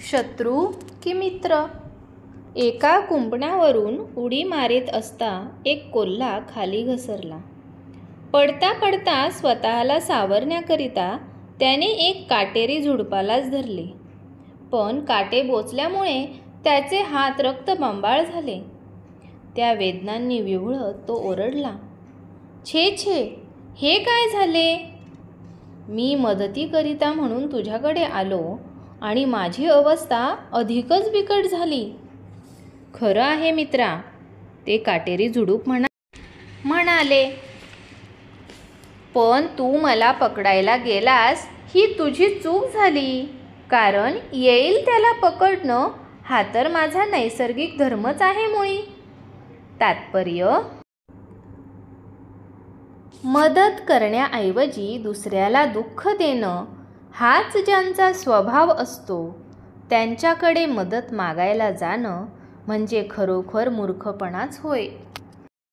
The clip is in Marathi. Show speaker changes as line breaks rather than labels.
शत्रू की मित्र? एका कुंपणावरून उडी मारीत असता एक कोल्हा खाली घसरला. पडता पडता स्वतःला सावरण्याकरिता त्याने एक काटेरी झुडपालाच धरले, पण काटे बोचल्यामुळे त्याचे हात रक्तबंबाळ झाले. त्या वेदनांनी विव्हळत तो ओरडला, छे छे, हे काय झाले? मी मदतीकरिता म्हणून तुझ्याकडे आलो आणि माझी अवस्था अधिकच बिकट झाली. खरं आहे मित्रा, ते काटेरी झुडूप म्हणाले, पण तू मला पकडायला गेलास ही तुझी चूक झाली, कारण येईल त्याला पकडणं हा तर माझा नैसर्गिक धर्मच आहे मुळी. तात्पर्य: मदत करण्याऐवजी दुसऱ्याला दुःख देणं हाच ज्यांचा स्वभाव असतो त्यांच्याकडे मदत मागायला जाणं म्हणजे खरोखर मूर्खपणाच होय.